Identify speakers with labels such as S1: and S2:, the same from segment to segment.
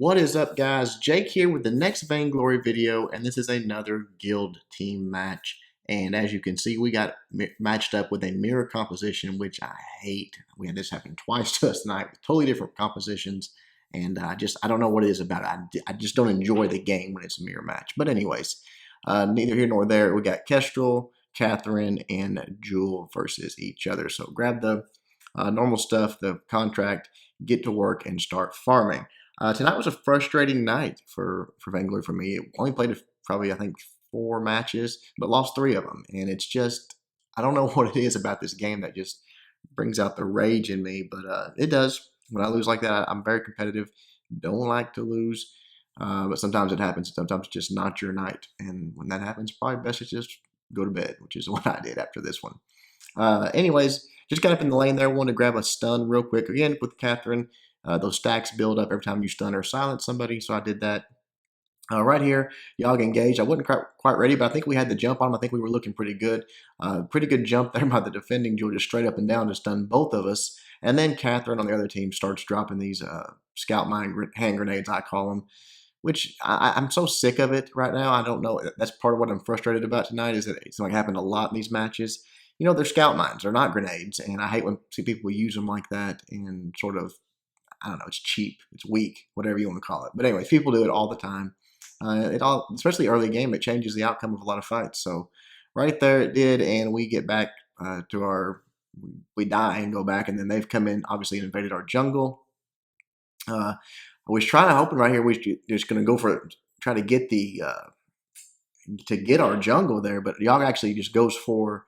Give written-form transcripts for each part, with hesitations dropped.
S1: What is up, guys? Jake here with the next Vainglory video, and this is another guild team match. And as you can see, we got matched up with a mirror composition, which I hate. We had this happen twice to us tonight with totally different compositions, and I don't know what it is about it. I just don't enjoy the game when it's a mirror match. But anyways, neither here nor there. We got Kestrel, Catherine, and Joule versus each other. So grab the normal stuff, the contract, get to work, and start farming. Tonight was a frustrating night for Vainglory for me. Only played probably, I think, 4 matches, but lost 3 of them. And it's just, I don't know what it is about this game that just brings out the rage in me, but it does. When I lose like that, I'm very competitive. Don't like to lose, but sometimes it happens. Sometimes it's just not your night. And when that happens, probably best to just go to bed, which is what I did after this one. Anyways, just got up in the lane there. Wanted to grab a stun real quick. Again, with Catherine, those stacks build up every time you stun or silence somebody, so I did that. Right here, Yogg engaged. I wasn't quite ready, but I think we had the jump on him. I think we were looking pretty good. Pretty good jump there by the defending Joule, just straight up and down to stun both of us. And then Catherine on the other team starts dropping these scout mine hand grenades, I call them, which I'm so sick of it right now. I don't know. That's part of what I'm frustrated about tonight is that it's like happened a lot in these matches. You know, they're scout mines. They're not grenades, and I hate when see people use them like that and sort of, I don't know, it's cheap, it's weak, whatever you want to call it. But anyways, people do it all the time. Especially early game, it changes the outcome of a lot of fights. So right there it did, and we get back to we die and go back, and then they've come in, obviously, and invaded our jungle. I was hoping right here, we were just going to go for it, try to get to get our jungle there, but Yogg actually just goes for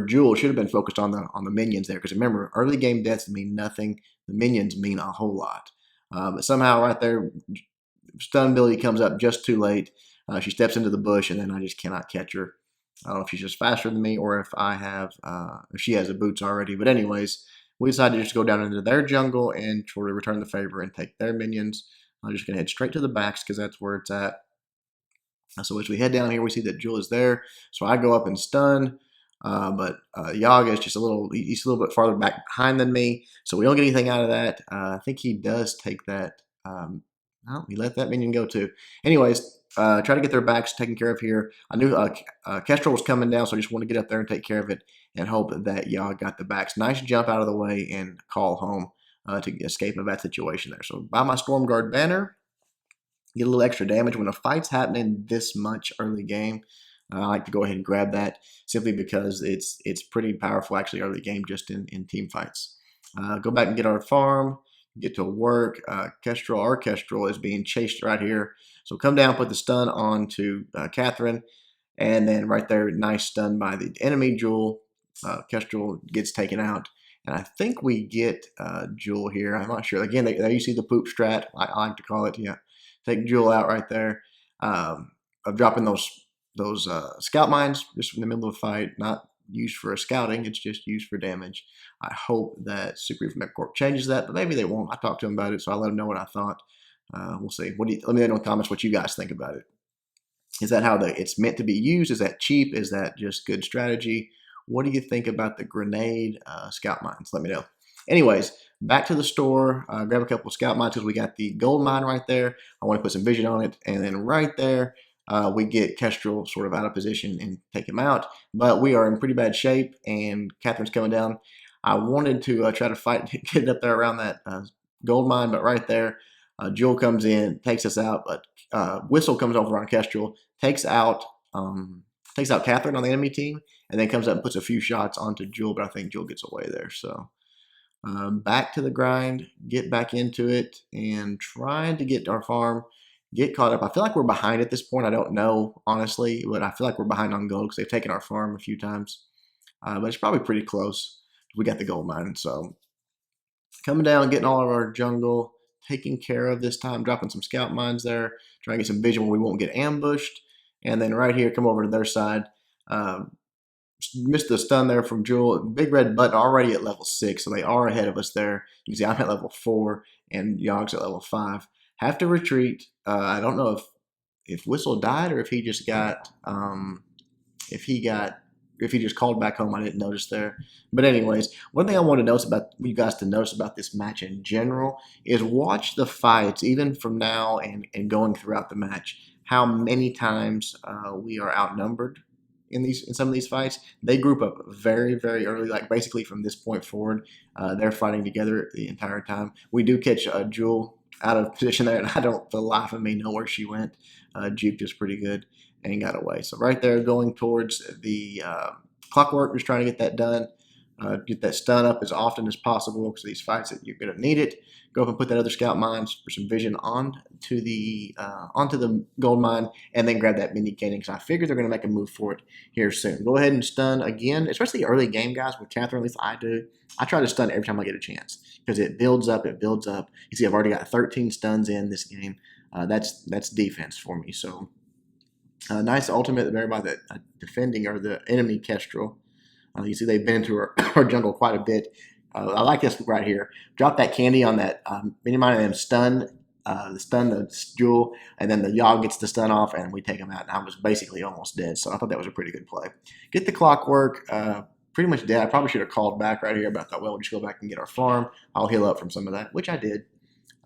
S1: Joule. Should have been focused on the minions there, because remember, early game deaths mean nothing. The minions mean a whole lot. But somehow right there, stun ability comes up just too late. She steps into the bush, and then I just cannot catch her. I don't know if she's just faster than me or if if she has the boots already. But anyways, we decided to just go down into their jungle and sort of return the favor and take their minions. I'm just going to head straight to the backs because that's where it's at. So as we head down here, we see that Joule is there. So I go up and stun. But Yogg is just he's a little bit farther back behind than me, so we don't get anything out of that. I think he does take that. No, he let that minion go too. Anyways, try to get their backs taken care of here. I knew Kestrel was coming down, so I just want to get up there and take care of it and hope that Yogg got the backs. Nice jump out of the way and call home to escape of that situation there. So buy my Stormguard banner, get a little extra damage when a fight's happening this much early game. I like to go ahead and grab that simply because it's pretty powerful actually early game just in team fights. Go back and get our farm, get to work. Our Kestrel is being chased right here. So come down, put the stun on to Catherine, and then right there, nice stun by the enemy Joule. Kestrel gets taken out. And I think we get Joule here. I'm not sure. Again, there you see the poop strat, I like to call it. Yeah, take Joule out right there. Of dropping those scout mines just in the middle of a fight, not used for scouting, it's just used for damage. I hope that Super from Corp changes that, but maybe they won't. I talked to them about it, so I'll let them know what I thought. We'll see. Let me know in the comments what you guys think about it. Is that how it's meant to be used? Is that cheap? Is that just good strategy? What do you think about the grenade scout mines? Let me know. Anyways, back to the store. Grab a couple of scout mines because we got the gold mine right there. I want to put some vision on it, and then right there, we get Kestrel sort of out of position and take him out. But we are in pretty bad shape, and Catherine's coming down. I wanted to try to fight, get up there around that gold mine, but right there, Joule comes in, takes us out. But Whistle comes over on Kestrel, takes out Catherine on the enemy team, and then comes up and puts a few shots onto Joule, but I think Joule gets away there. So back to the grind, get back into it, and trying to get our farm, get caught up. I feel like we're behind at this point. I don't know, honestly, but I feel like we're behind on gold because they've taken our farm a few times. But it's probably pretty close. We got the gold mine. So coming down, getting all of our jungle taken care of this time, dropping some scout mines there, trying to get some vision where we won't get ambushed. And then right here, come over to their side. Missed the stun there from Joule. Big red button already at level 6, so they are ahead of us there. You can see I'm at level 4 and Yogg's at level 5. Have to retreat. I don't know if Whistle died or if he just got if if he just called back home, I didn't notice there. But anyways, one thing I want to notice about you guys to notice about this match in general is watch the fights, even from now and going throughout the match. How many times we are outnumbered in some of these fights. They group up very, very early, like basically from this point forward. They're fighting together the entire time. We do catch Joule out of position there, and I don't, for the life of me, know where she went. Juked is pretty good and got away. So right there, going towards the clockwork, just trying to get that done. Get that stun up as often as possible because these fights that you're going to need it. Go up and put that other scout mine for some vision onto the gold mine, and then grab that mini cannon because I figure they're going to make a move for it here soon. Go ahead and stun again, especially early game guys with Catherine. At least I do. I try to stun every time I get a chance because it builds up. It builds up. You see, I've already got 13 stuns in this game. That's defense for me. So nice ultimate there by the defending or the enemy Kestrel. You see they've been into our jungle quite a bit. I like this right here. Drop that candy on that mini mine and then stun the Joule, and then the Yogg gets the stun off, and we take him out. And I was basically almost dead, so I thought that was a pretty good play. Get the clockwork. Pretty much dead. I probably should have called back right here, but I thought, well, we'll just go back and get our farm. I'll heal up from some of that, which I did.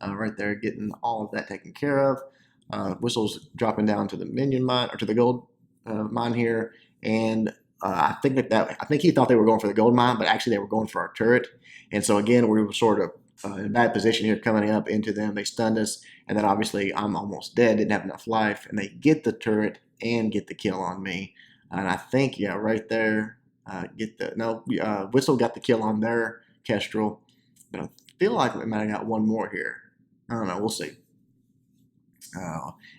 S1: Right there, getting all of that taken care of. Whistle's dropping down to the minion mine, or to the gold mine here, and I think I think he thought they were going for the gold mine, but actually they were going for our turret. And so again, we were sort of in a bad position here coming up into them. They stunned us, and then obviously I'm almost dead, didn't have enough life, and they get the turret and get the kill on me. And I think, yeah, right there, Whistle got the kill on their Kestrel, but I feel like we might have got one more here. I don't know, we'll see.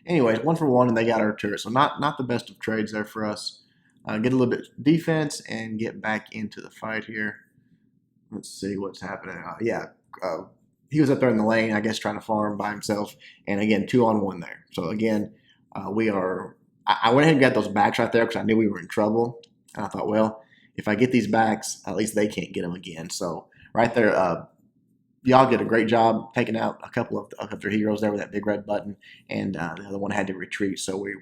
S1: Anyways, 1 for 1, and they got our turret, so not the best of trades there for us. Get a little bit of defense and get back into the fight here. Let's see what's happening. He was up there in the lane, I guess, trying to farm by himself. And again, 2-on-1 there. So again, I went ahead and got those backs right there because I knew we were in trouble. And I thought, well, if I get these backs, at least they can't get them again. So right there, y'all did a great job taking out a couple of their heroes there with that big red button. And the other one had to retreat. So we,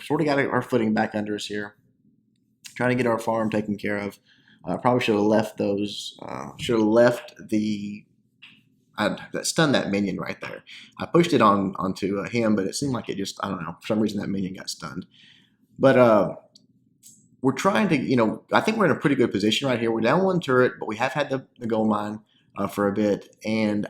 S1: sort of got our footing back under us here. Trying to get our farm taken care of. Probably should have left those. Should have left that stunned that minion right there. I pushed it onto him, but it seemed like it just, I don't know, for some reason that minion got stunned. But we're trying to, I think we're in a pretty good position right here. We're down 1 turret, but we have had the gold mine for a bit, and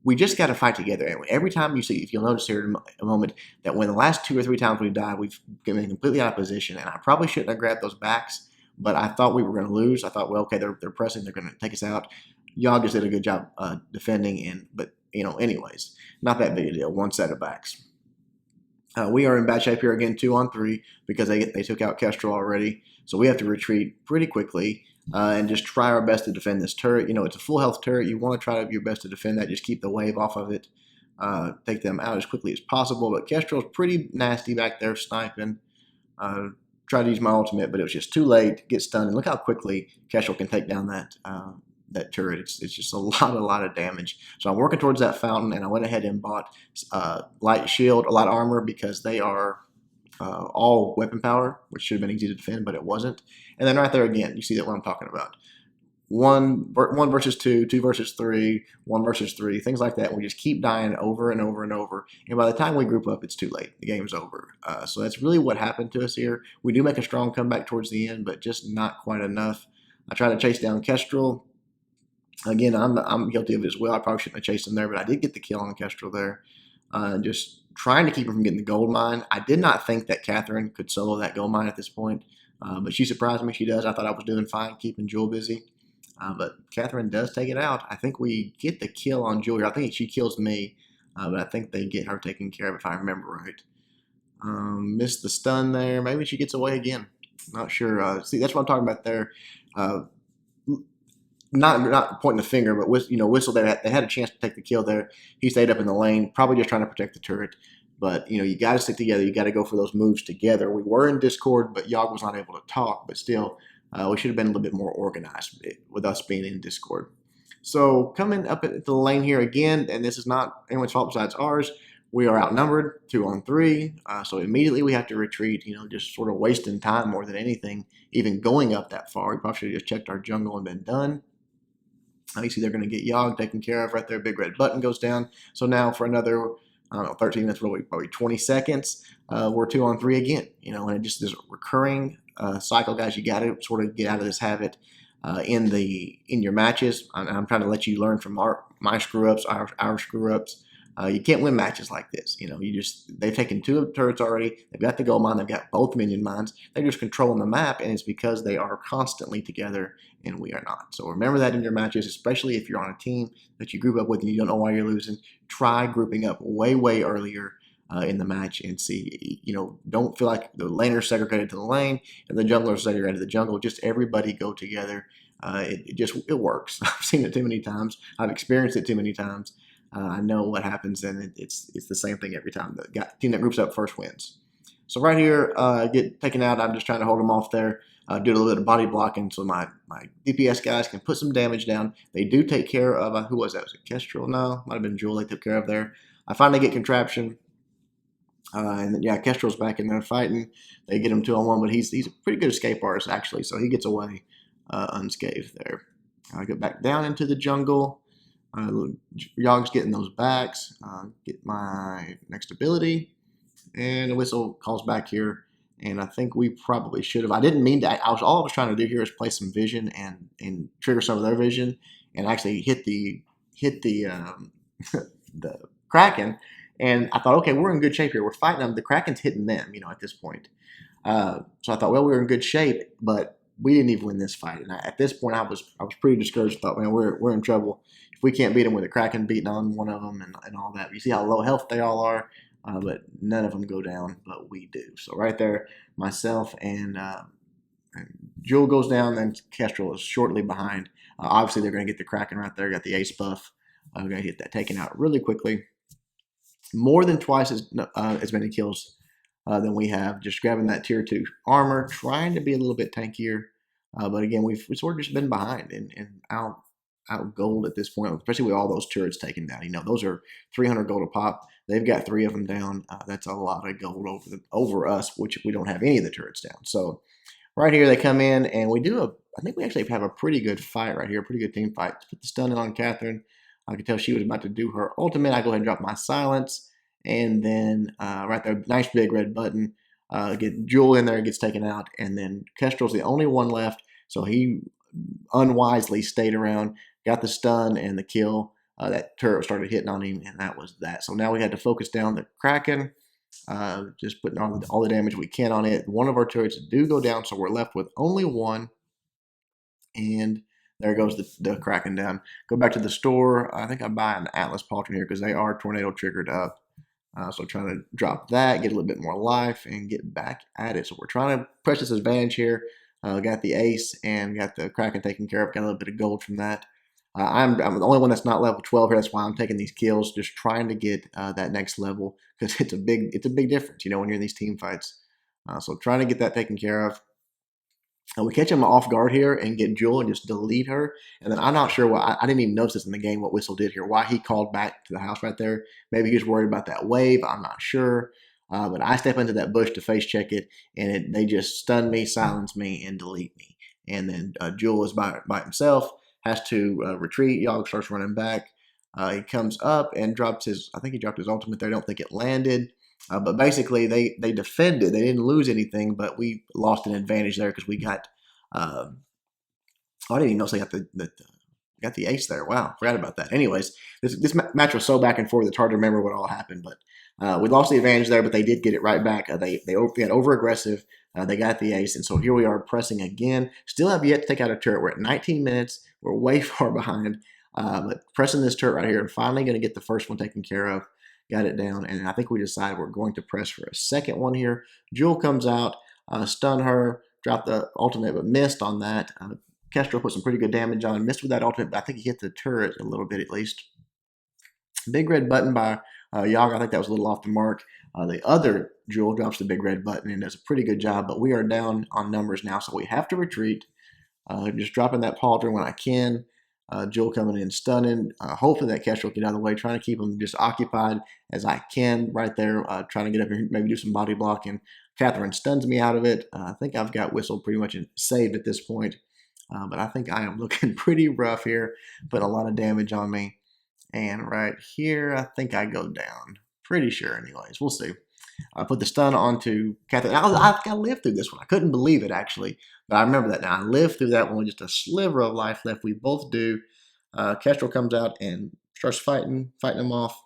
S1: we just got to fight together. And every time you see, if you'll notice here in a moment, that when the last 2 or 3 times we've died, we've been completely out of position. And I probably shouldn't have grabbed those backs, but I thought we were going to lose. I thought, well, okay, they're pressing, they're going to take us out. Y'all just did a good job defending, but anyways, not that big a deal. 1 set of backs. We are in bad shape here again, 2-on-3, because they took out Kestrel already. So we have to retreat pretty quickly. And just try our best to defend this turret. It's a full health turret. You want to try your best to defend that. Just keep the wave off of it. Take them out as quickly as possible. But Kestrel's pretty nasty back there sniping. Tried to use my ultimate, but it was just too late. Get stunned. And look how quickly Kestrel can take down that turret. It's just a lot of damage. So I'm working towards that fountain, and I went ahead and bought light shield, a lot of armor, because they are all weapon power, which should have been easy to defend, but it wasn't. And then right there again, you see that what I'm talking about. 1 versus 2, 2 versus 3, 1 versus 3, things like that. We just keep dying over and over and over. And by the time we group up, it's too late. The game's over. So that's really what happened to us here. We do make a strong comeback towards the end, but just not quite enough. I try to chase down Kestrel. Again, I'm guilty of it as well. I probably shouldn't have chased him there, but I did get the kill on Kestrel there. Just trying to keep him from getting the gold mine. I did not think that Catherine could solo that gold mine at this point, but she surprised me. She does. I thought I was doing fine keeping Joule busy, but Catherine does take it out. I think we get the kill on Joule here. I think she kills me, but I think they get her taken care of if I remember right. Missed the stun there. Maybe she gets away again. Not sure. See, that's what I'm talking about there. Not pointing the finger, but Whistle there. They had a chance to take the kill there. He stayed up in the lane, probably just trying to protect the turret. But you got to stick together. You got to go for those moves together. We were in Discord, but Yogg was not able to talk. But still, we should have been a little bit more organized with us being in Discord. So coming up at the lane here again, and this is not anyone's fault besides ours. We are outnumbered 2-on-3, so immediately we have to retreat, just sort of wasting time more than anything, even going up that far. We probably should have just checked our jungle and been done. You see they're going to get Yogg taken care of right there. Big red button goes down. So now for another, I don't know, 13 minutes, probably 20 seconds, we're 2-on-3 again. And it just is a recurring cycle, guys. You got to sort of get out of this habit in your matches. I'm trying to let you learn from my screw ups, our screw ups. You can't win matches like this. They've taken 2 turrets already. They've got the gold mine. They've got both minion mines. They're just controlling the map, and it's because they are constantly together and we are not. So remember that in your matches, especially if you're on a team that you group up with and you don't know why you're losing. Try grouping up way, way earlier in the match and see, don't feel like the laner's segregated to the lane and the jungler's segregated to the jungle. Just everybody go together. It works. I've seen it too many times. I've experienced it too many times. I know what happens, and it's the same thing every time. The team that groups up first wins. So right here, get taken out. I'm just trying to hold them off there. Do a little bit of body blocking so my DPS guys can put some damage down. They do take care of, who was that? Was it Kestrel? No, might have been Joule they took care of there. I finally get contraption. And then, yeah, Kestrel's back in there fighting. They get him 2-on-1, but he's a pretty good escape artist, actually, so he gets away unscathed there. I get back down into the jungle. Yogg's getting those backs. Get my next ability. And the whistle calls back here. And I think we probably should have. I didn't mean to. All I was trying to do here is play some vision and trigger some of their vision and actually hit the the Kraken. And I thought, okay, we're in good shape here. We're fighting them. The Kraken's hitting them, at this point. So I thought, well, we were in good shape, but we didn't even win this fight. And at this point, I was pretty discouraged. I thought, man, we're in trouble if we can't beat them with a Kraken beating on one of them and all that. You see how low health they all are, but none of them go down, but we do. So right there, myself and Joule goes down, then Kestrel is shortly behind. Obviously, they're going to get the Kraken right there. Got the ace buff. We're going to get that taken out really quickly. More than twice as many kills than we have. Just grabbing that tier 2 armor, trying to be a little bit tankier. But again, we've sort of just been behind and out gold at this point, especially with all those turrets taken down. Those are 300 gold a pop. They've got 3 of them down. That's a lot of gold over us, which we don't have any of the turrets down. So right here they come in and we do I think we actually have a pretty good fight right here, pretty good team fight. Put the stun on Catherine. I could tell she was about to do her ultimate. I go ahead and drop my silence. And then right there, nice big red button. Get Joule in there, gets taken out. And then Kestrel's the only one left. So he unwisely stayed around, got the stun and the kill. That turret started hitting on him, and that was that. So now we had to focus down the Kraken, just putting all the damage we can on it. One of our turrets do go down, so we're left with only one. And there goes the Kraken down. Go back to the store. I think I buy an Atlas Pauldron here because they are tornado triggered up. So trying to drop that, get a little bit more life, and get back at it. So we're trying to press this advantage here. Got the ace and got the Kraken taken care of. Got a little bit of gold from that. I'm the only one that's not level 12 here. That's why I'm taking these kills, just trying to get that next level because it's a big difference, when you're in these team fights. So trying to get that taken care of. We catch him off guard here and get Joule and just delete her. And then I'm not sure why. I didn't even notice this in the game, what Whistle did here, why he called back to the house right there. Maybe he was worried about that wave. I'm not sure. But I step into that bush to face check it, and they just stun me, silence me, and delete me. And then Joule is by himself, has to retreat. Yogg starts running back. He comes up and drops I think he dropped his ultimate there. I don't think it landed. But basically, they defended. They didn't lose anything, but we lost an advantage there because we got. I didn't even notice they got the ace there. Wow, forgot about that. Anyways, this match was so back and forth. It's hard to remember what all happened, but we lost the advantage there. But they did get it right back. They got over aggressive. They got the ace, and so here we are pressing again. Still have yet to take out a turret. We're at 19 minutes. We're way far behind, but pressing this turret right here and finally going to get the first one taken care of. Got it down, and I think we decided we're going to press for a second one here. Joule comes out, stun her, drop the ultimate, but missed on that. Kestrel put some pretty good damage on, missed with that ultimate, but I think he hit the turret a little bit at least. Big red button by Yogg. I think that was a little off the mark. The other Joule drops the big red button and does a pretty good job, but we are down on numbers now, so we have to retreat. Just dropping that pauldron when I can. Joule coming in, stunning, hoping that Kestrel get out of the way, trying to keep him just occupied as I can right there, trying to get up here, maybe do some body blocking. Catherine stuns me out of it. I think I've got Whistle pretty much saved at this point, but I think I am looking pretty rough here, putting a lot of damage on me. And right here, I think I go down. Pretty sure, anyways. We'll see. I put the stun onto Catherine. I lived through this one. I couldn't believe it, actually. But I remember that now. I lived through that one with just a sliver of life left. We both do. Kestrel comes out and starts fighting him off.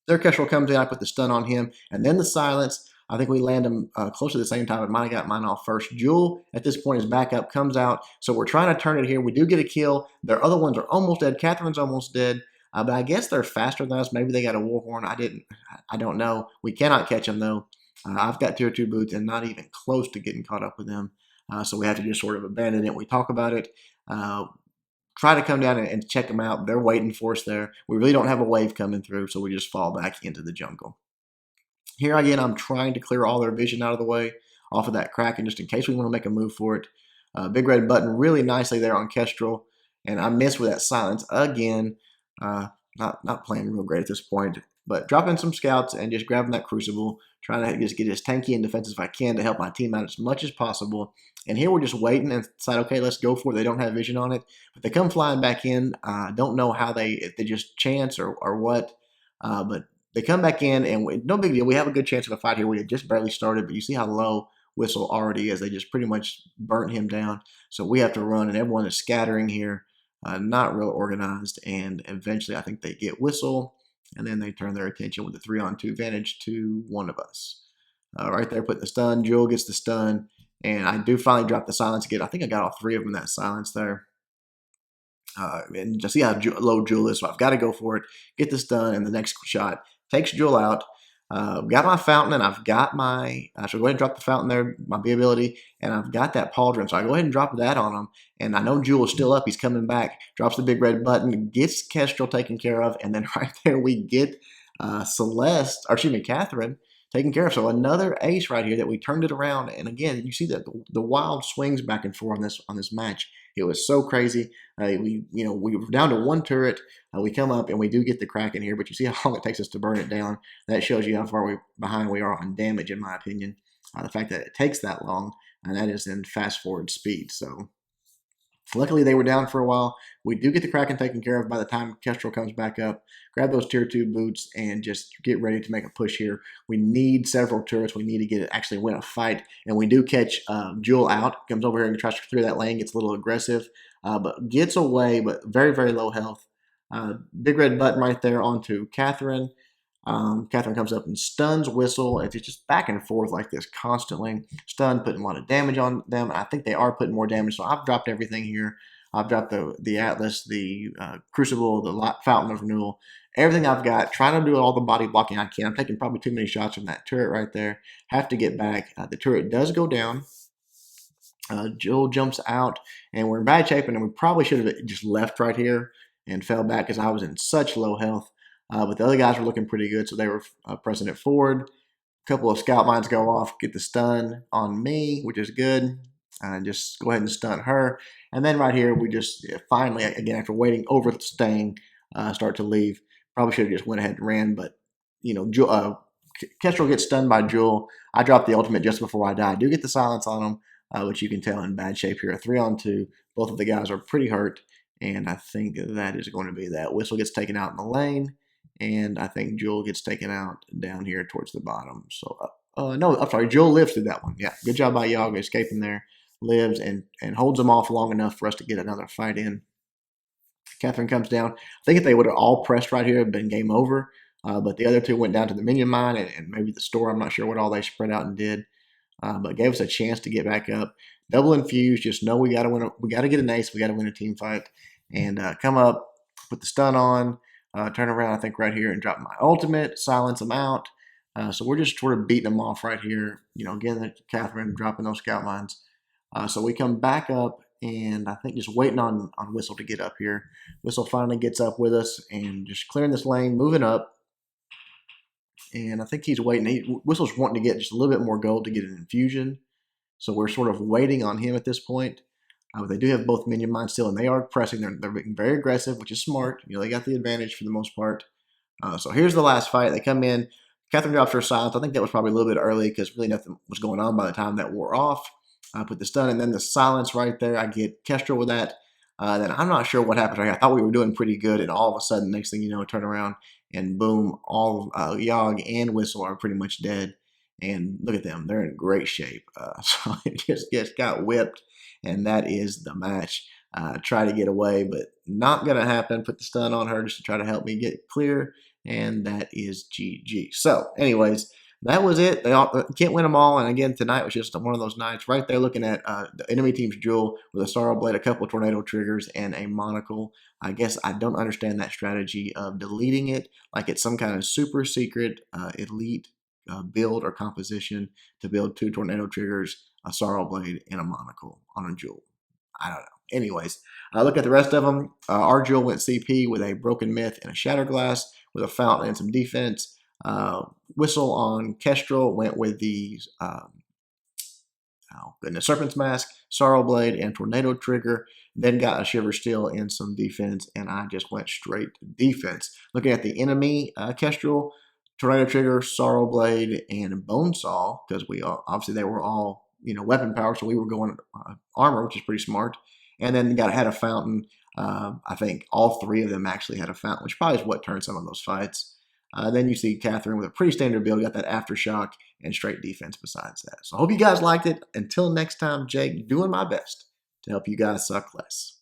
S1: Their Kestrel comes in. I put the stun on him. And then the silence. I think we land him close to the same time. I might have got mine off first. Joule, at this point, is back up, comes out. So we're trying to turn it here. We do get a kill. Their other ones are almost dead. Catherine's almost dead. But I guess they're faster than us. Maybe they got a Warhorn. I don't know. We cannot catch them, though. I've got tier 2 boots and not even close to getting caught up with them. So we have to just sort of abandon it. We talk about it. Try to come down and check them out. They're waiting for us there. We really don't have a wave coming through, so we just fall back into the jungle. Here again, I'm trying to clear all their vision out of the way off of that Kraken just in case we want to make a move for it. Big red button really nicely there on Kestrel. And I missed with that silence again. Not playing real great at this point. But dropping some scouts and just grabbing that Crucible. Trying to just get as tanky and defensive as I can to help my team out as much as possible. And here we're just waiting and decide, okay, let's go for it. They don't have vision on it. But they come flying back in. I don't know how if they just chance or what. But they come back in, and no big deal. We have a good chance of a fight here. We had just barely started, but you see how low Whistle already is. They just pretty much burnt him down. So we have to run, and everyone is scattering here, not real organized. And eventually, I think they get Whistle, and then they turn their attention with the 3-on-2 advantage to one of us. Right there, put the stun. Joule gets the stun, and I do finally drop the silence again. I think I got all 3 of them in that silence there. And just see how low Joule is, so I've got to go for it, get this done, and the next shot takes Joule out. Got my fountain, and I've got my, so go ahead and drop the fountain there, my B ability, and I've got that pauldron, so I go ahead and drop that on him, and I know Joule is still up, he's coming back, drops the big red button, gets Kestrel taken care of, and then right there we get Catherine taken care of. So another ace right here that we turned it around, and again, you see that the wild swings back and forth on this match. It was so crazy. We were down to 1 turret. We come up and we do get the Kraken here, but you see how long it takes us to burn it down. That shows you how far behind we are on damage, in my opinion. The fact that it takes that long, and that is in fast forward speed. So luckily, they were down for a while. We do get the Kraken taken care of by the time Kestrel comes back up. Grab those tier 2 boots and just get ready to make a push here. We need several turrets. We need to actually win a fight. And we do catch Joule out. Comes over here and tries to clear that lane. Gets a little aggressive, but gets away, but very, very low health. Big red button right there onto Catherine. Catherine comes up and stuns Whistle. It's just back and forth like this constantly. Stun, putting a lot of damage on them. I think they are putting more damage, so I've dropped everything here. I've dropped the Atlas, the Crucible, the Fountain of Renewal, everything I've got. Trying to do all the body blocking I can. I'm taking probably too many shots from that turret right there. Have to get back. The turret does go down. Joule jumps out, and we're in bad shape, and we probably should have just left right here and fell back because I was in such low health. But the other guys were looking pretty good, so they were pressing it forward. A couple of scout mines go off, get the stun on me, which is good. And just go ahead and stun her. And then right here, we just finally, again, after waiting, overstaying, start to leave. Probably should have just went ahead and ran, but, Kestrel gets stunned by Joule. I dropped the ultimate just before I die. I do get the silence on him, which you can tell in bad shape here. A 3-on-2. Both of the guys are pretty hurt, and I think that is going to be that. Whistle gets taken out in the lane. And I think Joule gets taken out down here towards the bottom. So, no, I'm sorry. Joule lives through that one. Yeah, good job by Yaga escaping there. Lives and holds them off long enough for us to get another fight in. Catherine comes down. I think if they would have all pressed right here, it would have been game over. But the other 2 went down to the minion mine and maybe the store. I'm not sure what all they spread out and did. But gave us a chance to get back up. Double infuse. Just know we got to win. We got to get an ace. We got to win a team fight. And come up, put the stun on. Turn around, I think, right here and drop my ultimate, silence them out. So we're just sort of beating them off right here. Again, Catherine dropping those scout mines. So we come back up, and I think just waiting on Whistle to get up here. Whistle finally gets up with us and just clearing this lane, moving up. And I think he's waiting. Whistle's wanting to get just a little bit more gold to get an infusion. So we're sort of waiting on him at this point. But they do have both minion mines still, and they are pressing. They're being very aggressive, which is smart. They got the advantage for the most part. So here's the last fight. They come in. Catherine drops her silence. I think that was probably a little bit early because really nothing was going on by the time that wore off. I put the stun and then the silence right there. I get Kestrel with that. Then I'm not sure what happened right here. I thought we were doing pretty good, and all of a sudden, next thing you know, turn around and boom, all Yogg and Whistle are pretty much dead. And look at them; they're in great shape. So it just got whipped, and that is the match. Try to get away, but not gonna happen. Put the stun on her just to try to help me get clear, and that is GG. So, anyways, that was it. They can't win them all. And again, tonight was just one of those nights. Right there, looking at the enemy team's Joule with a Sorrow Blade, a couple of tornado triggers, and a monocle. I guess I don't understand that strategy of deleting it like it's some kind of super secret elite build or composition to build 2 tornado triggers, a Sorrow Blade, and a monocle on a Joule. I don't know. Anyways, look at the rest of them. Our Joule went CP with a Broken Myth and a Shatterglass with a Fountain and some defense. Whistle on Kestrel went with the Serpent's Mask, Sorrow Blade, and Tornado Trigger. Then got a Shiver Steel and some defense, and I just went straight to defense. Looking at the enemy Kestrel, Tornado Trigger, Sorrow Blade, and Bone Saw, because obviously they were all weapon power, so we were going armor, which is pretty smart. And then had a Fountain. I think all 3 of them actually had a Fountain, which probably is what turned some of those fights. Then you see Catherine with a pretty standard build, got that Aftershock and straight defense besides that. So I hope you guys liked it. Until next time, Jake, doing my best to help you guys suck less.